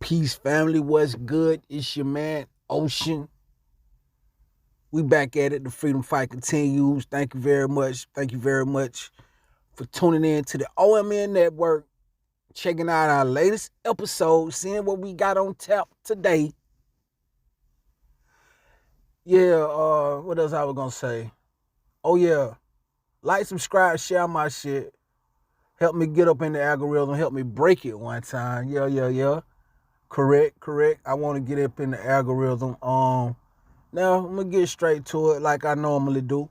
Peace, family. What's good? It's your man, Ocean. We back at it. The freedom fight continues. Thank you very much. Thank you very much for tuning in to the OMN Network, checking out our latest episode, seeing what we got on tap today. Yeah, what else I was gonna say? Oh yeah. Like, subscribe, share my shit. Help me get up in the algorithm. Help me break it one time. Yeah. Correct. I want to get up in the algorithm. Now I'm gonna get straight to it like I normally do.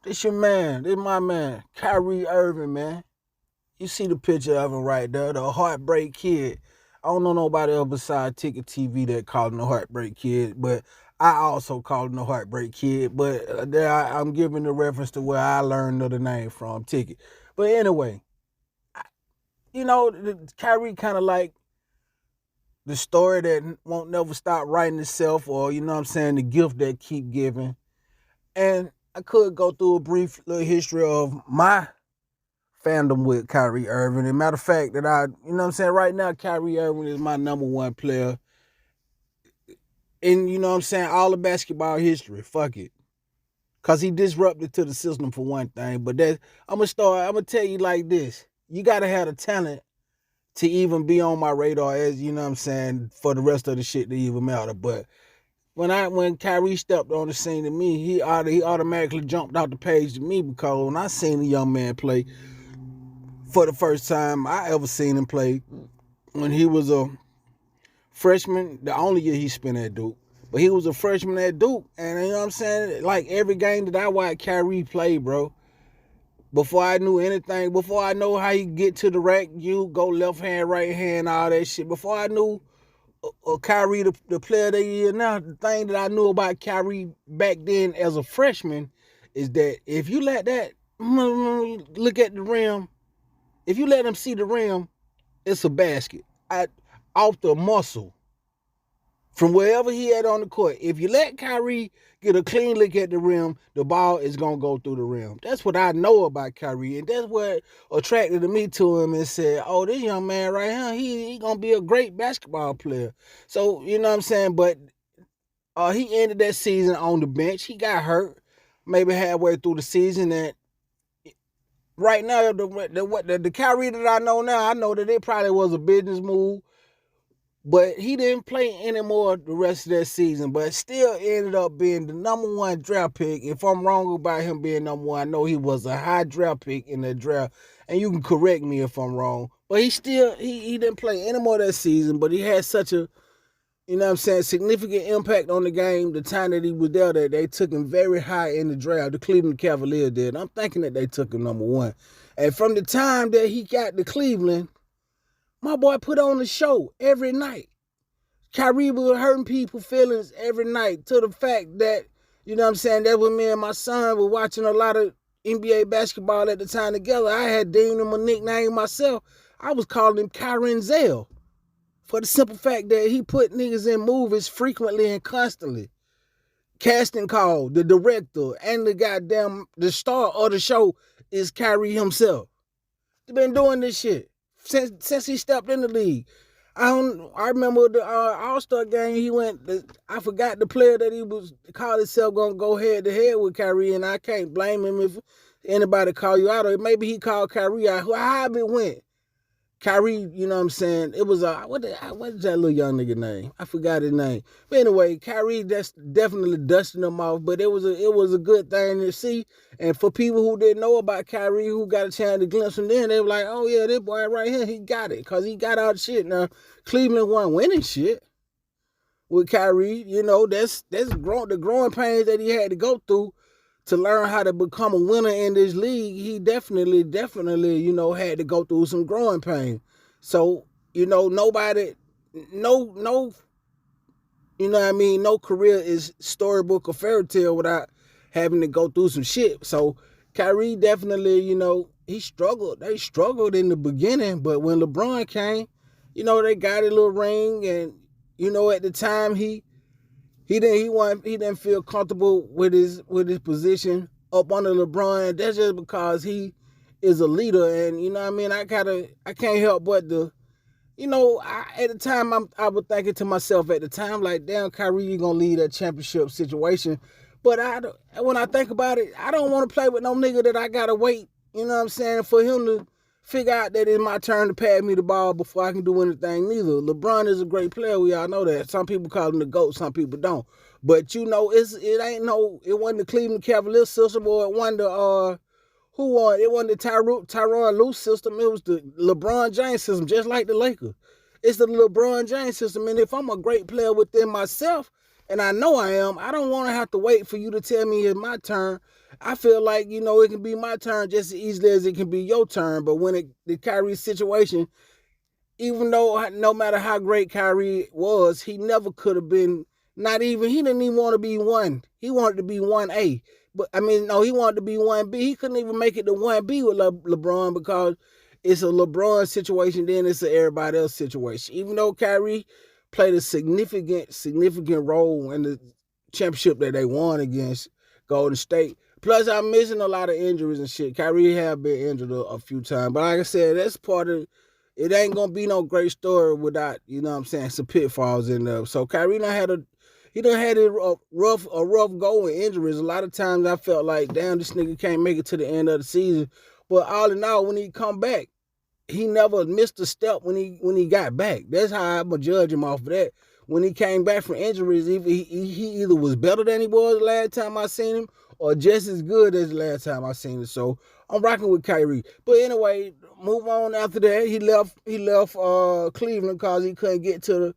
This your man, this my man, Kyrie Irving, man. You see the picture of him right there, the Heartbreak Kid. I don't know nobody else besides Ticket TV that called him the Heartbreak Kid, but I also called him the Heartbreak Kid. But there I'm giving the reference to where I learned the name from, Ticket. But anyway, Kyrie kind of like the story that won't never stop writing itself, or the gift that keep giving. And I could go through a brief little history of my fandom with Kyrie Irving. And matter of fact, that right now Kyrie Irving is my number one player in, all the basketball history. Fuck it. Cause he disrupted to the system for one thing. But I'm gonna tell you like this. You gotta have the talent to even be on my radar, as for the rest of the shit to even matter. But when Kyrie stepped on the scene to me, he automatically jumped out the page to me, because when I seen the young man play for the first time I ever seen him play, when he was a freshman, the only year he spent at Duke. But he was a freshman at Duke, and like every game that I watched Kyrie play, bro, before I knew anything, before I know how he get to the rack, you go left hand, right hand, all that shit. Before I knew Kyrie, the player of the year now, the thing that I knew about Kyrie back then as a freshman is that if you let that look at the rim, if you let him see the rim, it's a basket. Off the muscle. From wherever he had on the court. If you let Kyrie get a clean look at the rim, the ball is going to go through the rim. That's what I know about Kyrie. And that's what attracted me to him and said, oh, this young man right here, he going to be a great basketball player. So, But he ended that season on the bench. He got hurt maybe halfway through the season. And right now, the Kyrie that I know now, I know that it probably was a business move. But he didn't play anymore the rest of that season, but still ended up being the number one draft pick. If I'm wrong about him being number one, I know he was a high draft pick in that draft, and you can correct me if I'm wrong. But he didn't play anymore that season, but he had such a, significant impact on the game the time that he was there, that they took him very high in the draft. The Cleveland Cavaliers did. I'm thinking that they took him number one. And from the time that he got to Cleveland, my boy put on the show every night. Kyrie was hurting people's feelings every night, to the fact that, that when me and my son were watching a lot of NBA basketball at the time together, I had deemed him a nickname myself. I was calling him Kyrie Zell, for the simple fact that he put niggas in movies frequently and constantly. Casting call, the director, and the star of the show is Kyrie himself. They've been doing this shit since he stepped in the league. I remember the All-Star game he went. I forgot the player that he was called himself gonna go head to head with Kyrie, and I can't blame him if anybody call you out, or maybe he called Kyrie out. How it went? Kyrie, it was what is that little young nigga name? I forgot his name. But anyway, Kyrie, that's definitely dusting him off. But it was a good thing to see. And for people who didn't know about Kyrie, who got a chance to glimpse him then, they were like, oh yeah, this boy right here, he got it. Cause he got out shit. Now, Cleveland wasn't winning shit with Kyrie. That's the growing pains that he had to go through to learn how to become a winner in this league. He definitely, had to go through some growing pain. So, nobody, no, no career is storybook or fairy tale without having to go through some shit. So, Kyrie definitely, he struggled. They struggled in the beginning, but when LeBron came, they got a little ring, and, at the time he didn't feel comfortable with his position up under LeBron. That's just because he is a leader, and I can't help but to At the time, I was thinking to myself at the time, like, damn, Kyrie, you gonna leave that championship situation. But when I think about it, I don't want to play with no nigga that I gotta wait. You know what I'm saying? For him to figure out that it's my turn to pass me the ball before I can do anything. Neither LeBron is a great player. We all know that. Some people call him the GOAT. Some people don't. But it wasn't the Cleveland Cavaliers system, or it wasn't the who won? It wasn't the Tyronn Lue system. It was the LeBron James system, just like the Lakers. It's the LeBron James system. And if I'm a great player within myself, and I know I am, I don't want to have to wait for you to tell me it's my turn. I feel like, it can be my turn just as easily as it can be your turn. But when the Kyrie situation, even though no matter how great Kyrie was, he never could have been, he didn't even want to be one. He wanted to be 1A. But no, he wanted to be 1B. He couldn't even make it to 1B with LeBron because it's a LeBron situation, then it's an everybody else situation. Even though Kyrie played a significant role in the championship that they won against Golden State. Plus, I'm missing a lot of injuries and shit. Kyrie have been injured a few times. But like I said, that's part of it. Ain't going to be no great story without, some pitfalls in there. So Kyrie done had a rough go with injuries. A lot of times I felt like, damn, this nigga can't make it to the end of the season. But all in all, when he come back, he never missed a step when he got back. That's how I'm going to judge him off of that. When he came back from injuries, he either was better than he was the last time I seen him or just as good as the last time I seen him. So I'm rocking with Kyrie. But anyway, move on after that. He left Cleveland because he couldn't get the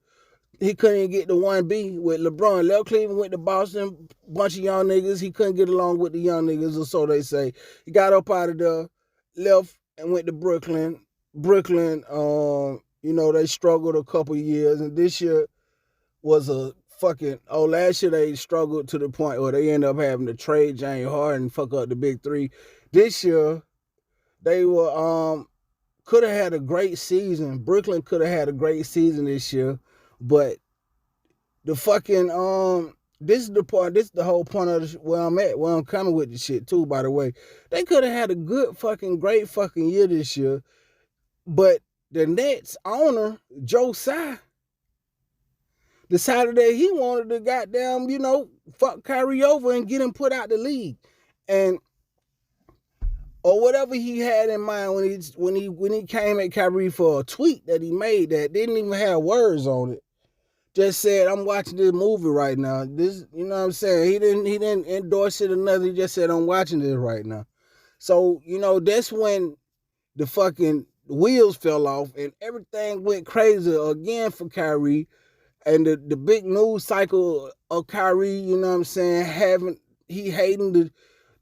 1B with LeBron. Left Cleveland, went to Boston, bunch of young niggas. He couldn't get along with the young niggas, or so they say. He got up out of there, left, and went to Brooklyn. Brooklyn, they struggled a couple years, and this year was last year they struggled to the point where they ended up having to trade James Harden and fuck up the big three. This year, they were, could have had a great season. Brooklyn could have had a great season this year, but the fucking, this is the whole point of where I'm at, where I'm coming with the shit too, by the way. They could have had a great fucking year this year, but the Nets owner, Josiah, decided that he wanted to goddamn, fuck Kyrie over and get him put out the league. Or whatever he had in mind when he came at Kyrie for a tweet that he made that didn't even have words on it. Just said, I'm watching this movie right now. This, you know what I'm saying? He didn't endorse it or nothing. He just said, I'm watching this right now. So, that's when the fucking wheels fell off and everything went crazy again for Kyrie. And the big news cycle of Kyrie, you know what I'm saying, he hating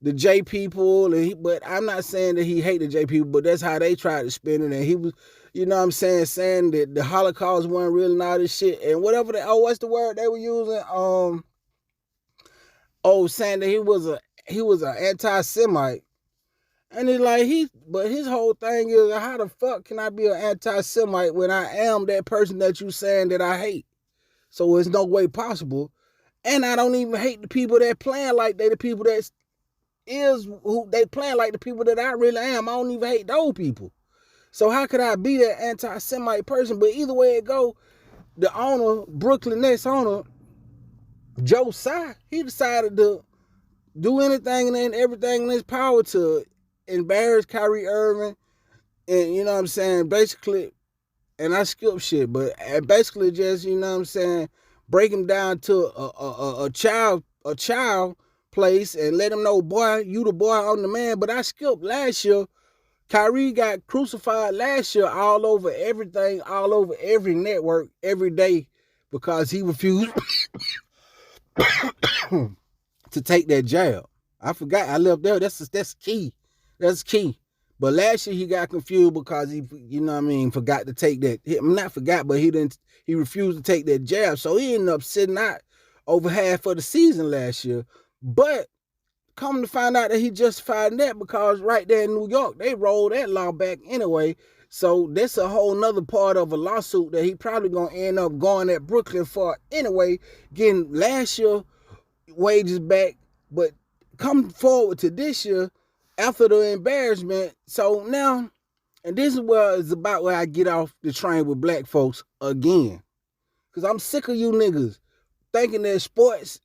the J people, but I'm not saying that he hate the J people, but that's how they tried to spin it. And he was, you know what I'm saying that the Holocaust wasn't real and all this shit. And whatever what's the word they were using? Saying that he was an anti-Semite. And it's like but his whole thing is, how the fuck can I be an anti-Semite when I am that person that you saying that I hate? So it's no way possible. And I don't even hate the people that playing like they the people that who they playing like the people that I really am. I don't even hate those people. So how could I be that anti-Semite person? But either way it go, the owner, Brooklyn Nets owner, Josiah, he decided to do anything and everything in his power to embarrass Kyrie Irving. And you know what I'm saying? Basically, and I skip shit, but basically just, you know what I'm saying, break him down to a child place and let him know, boy, you the boy, I'm the man. But I skipped last year. Kyrie got crucified last year all over everything, all over every network, every day, because he refused to take that jab. I forgot. I left there. That's key. That's key. But last year he got confused because he, you know what I mean, forgot to take that. Not forgot, but he refused to take that jab. So he ended up sitting out over half of the season last year. But come to find out that he justified that because right there in New York, they rolled that law back anyway. So that's a whole nother part of a lawsuit that he probably gonna end up going at Brooklyn for anyway, getting last year wages back. But come forward to this year, after the embarrassment, so now, And this is where it's about where I get off the train with black folks again. Because I'm sick of you niggas thinking that sports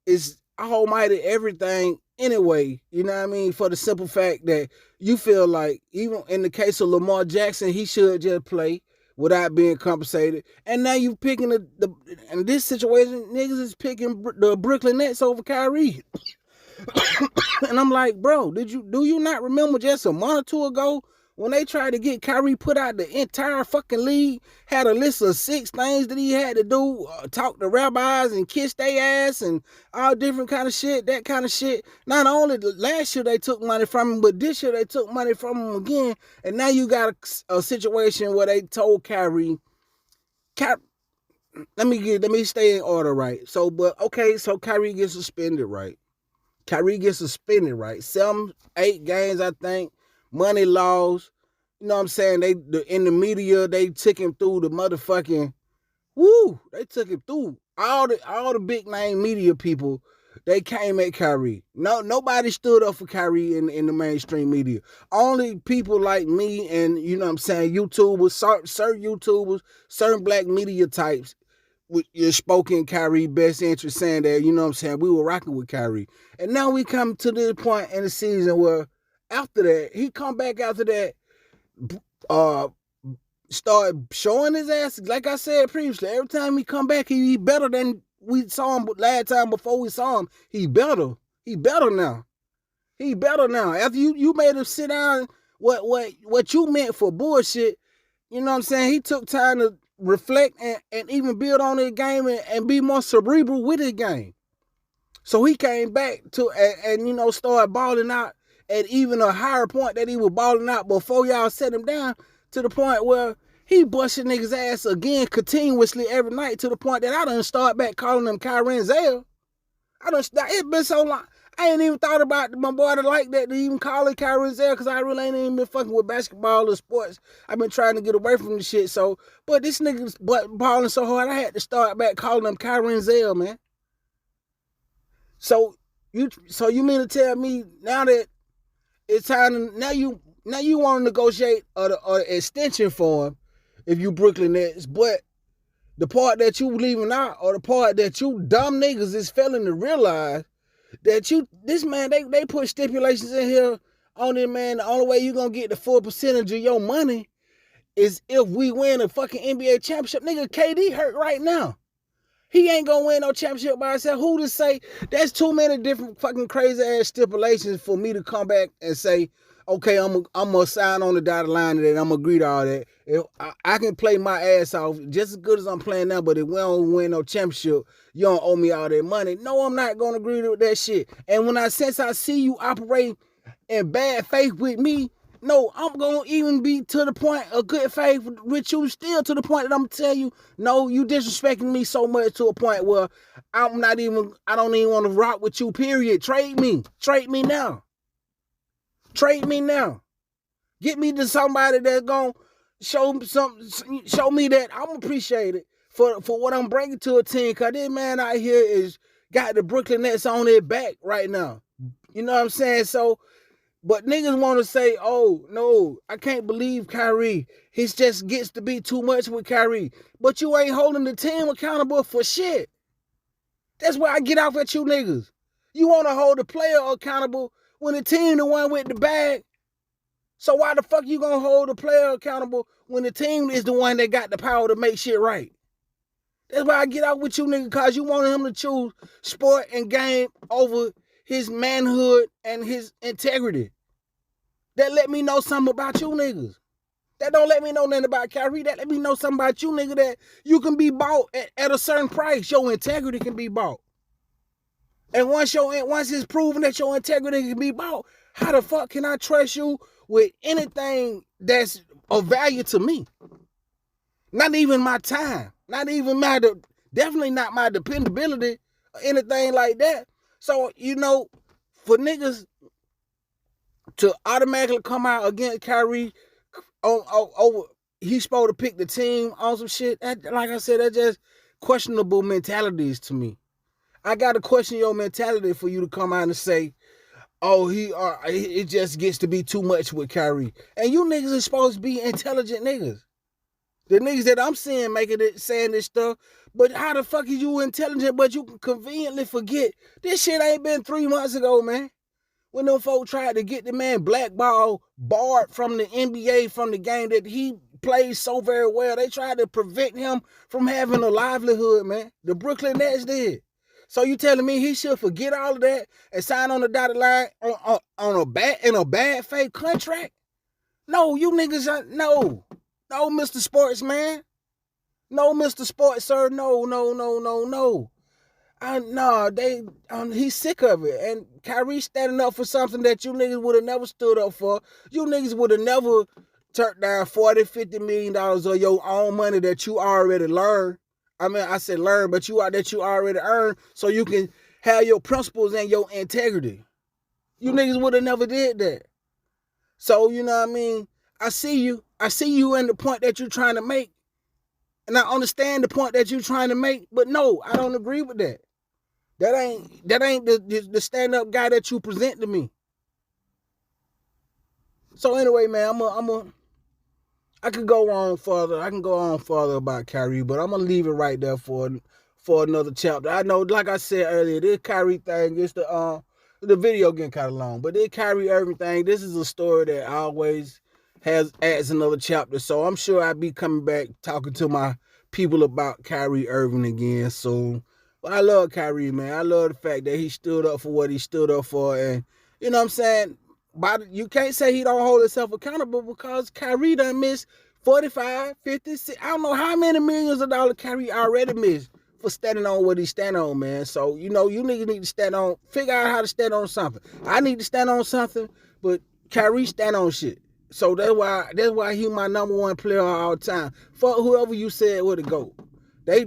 is almighty everything anyway. You know what I mean? For the simple fact that you feel like, even in the case of Lamar Jackson, he should just play without being compensated. And now you picking in this situation, niggas is picking the Brooklyn Nets over Kyrie. And I'm like, bro, do you not remember just a month or two ago when they tried to get Kyrie put out the entire fucking league, had a list of 6 things that he had to do, talk to rabbis and kiss their ass and all different kind of shit, that kind of shit. Not only last year they took money from him, but this year they took money from him again. And now you got a situation where they told Kyrie, let me stay in order, right? So Kyrie gets suspended, right? Kyrie gets suspended, right? 7, 8 games, I think. Money laws. You know what I'm saying? In the media, they took him through the motherfucking, they took him through. All the big name media people, they came at Kyrie. Nobody stood up for Kyrie in the mainstream media. Only people like me and, you know what I'm saying, YouTubers, certain YouTubers, certain black media types, you spoke in Kyrie's best interest, saying that, you know what I'm saying, we were rocking with Kyrie. And now we come to this point in the season where after that, he come back after that, start showing his ass. Like I said previously, every time he come back, he better than we saw him last time before we saw him. He better. He better now. He better now. After you made him sit down, what you meant for bullshit, you know what I'm saying, he took time to reflect and even build on his game and be more cerebral with his game. So he came back to and you know, started balling out at even a higher point that he was balling out before y'all set him down, to the point where he busted niggas' ass again continuously every night, to the point that I done start back calling him Kyrie Irving. It's been so long. I ain't even thought about my boy to like that, to even call it Kyrie Irving, because I really ain't even been fucking with basketball or sports. I've been trying to get away from the shit. So, but this nigga's balling so hard, I had to start back calling him Kyrie Irving, man. So you mean to tell me now that it's time to, now you want to negotiate an extension for him if you Brooklyn Nets, but the part that you leaving out, or the part that you dumb niggas is failing to realize, that this man, they put stipulations in here on it, man. The only way you gonna get the full percentage of your money is if we win a fucking NBA championship. Nigga, KD hurt right now. He ain't gonna win no championship by himself. Who to say? That's too many different fucking crazy ass stipulations for me to come back and say, okay, I'm gonna sign on the dotted line and I'm gonna agree to all that. If I can play my ass off just as good as I'm playing now, but if we don't win no championship, you don't owe me all that money. No, I'm not gonna agree to that shit. And since I see you operate in bad faith with me, no, I'm gonna even be to the point of good faith with you, still to the point that I'm gonna tell you, no, you disrespecting me so much to a point where I don't even want to rock with you, period. Trade me now. Trade me now. Get me to somebody that's gonna show me that I'm appreciated for what I'm bringing to a team. Cause this man out here is got the Brooklyn Nets on their back right now. You know what I'm saying? So, but niggas want to say, oh no, I can't believe Kyrie. He just gets to be too much with Kyrie. But you ain't holding the team accountable for shit. That's why I get off at you niggas. You want to hold the player accountable when the team the one with the bag. So why the fuck you gonna hold the player accountable when the team is the one that got the power to make shit right? That's why I get out with you niggas, because you want him to choose sport and game over his manhood and his integrity. That let me know something about you niggas. That don't let me know nothing about Kyrie. That let me know something about you nigga, that you can be bought at a certain price. Your integrity can be bought. And once it's proven that your integrity can be bought, how the fuck can I trust you with anything that's of value to me? Not even my time. Not even definitely not my dependability or anything like that. So, you know, for niggas to automatically come out against Kyrie over, he's supposed to pick the team on some shit, like I said, that's just questionable mentalities to me. I got to question your mentality for you to come out and say, Oh, it just gets to be too much with Kyrie. And you niggas are supposed to be intelligent niggas. The niggas that I'm seeing saying this stuff, but how the fuck is you intelligent, but you can conveniently forget? This shit ain't been 3 months ago, man. When them folk tried to get the man blackball barred from the NBA, from the game that he plays so very well. They tried to prevent him from having a livelihood, man. The Brooklyn Nets did. So you telling me he should forget all of that and sign on the dotted line on a bad faith contract? No, you niggas are no, Mr. Sports man, no, Mr. Sports sir, no. He's sick of it. And Kyrie standing up for something that you niggas would have never stood up for. You niggas would have never turned down $40-50 million of your own money that you already learned. I mean, I said learn, but that you already earned, so you can have your principles and your integrity. You niggas would have never did that. So, you know what I mean? I see you in the point that you're trying to make. And I understand the point that you're trying to make, but no, I don't agree with that. That ain't the stand-up guy that you present to me. So anyway, man, I could go on further. I can go on further about Kyrie, but I'm gonna leave it right there for another chapter. I know, like I said earlier, this Kyrie thing is the video getting kind of long, but this Kyrie Irving thing, this is a story that always adds another chapter. So I'm sure I'll be coming back talking to my people about Kyrie Irving again soon. But I love Kyrie, man. I love the fact that he stood up for what he stood up for, and you know what I'm saying. But you can't say he don't hold himself accountable, because Kyrie done missed 45, 50, I don't know how many millions of dollars Kyrie already missed for standing on what he stand on, man. So, you know, you niggas need to figure out how to stand on something. I need to stand on something, but Kyrie stand on shit. So that's why he my number one player all the time. Fuck whoever you said would have GOAT. They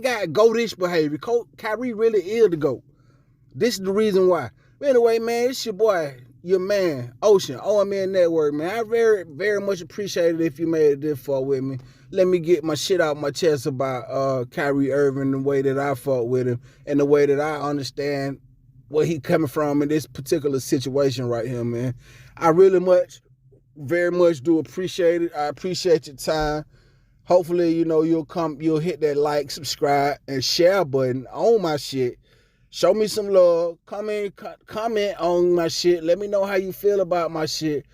got GOAT-ish behavior. Kyrie really is the GOAT. This is the reason why. But anyway, man, it's your boy, your man, Ocean, omnnetwork, man. I very, very much appreciate it if you made it this far with me. Let me get my shit out my chest about Kyrie Irving, the way that I fought with him, and the way that I understand where he coming from in this particular situation right here, man. I very much do appreciate it. I appreciate your time. Hopefully, you know, you'll hit that like, subscribe, and share button on my shit. Show me some love. Comment on my shit. Let me know how you feel about my shit.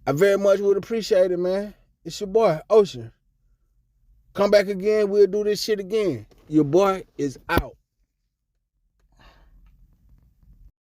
I very much would appreciate it, man. It's your boy, Ocean. Come back again. We'll do this shit again. Your boy is out.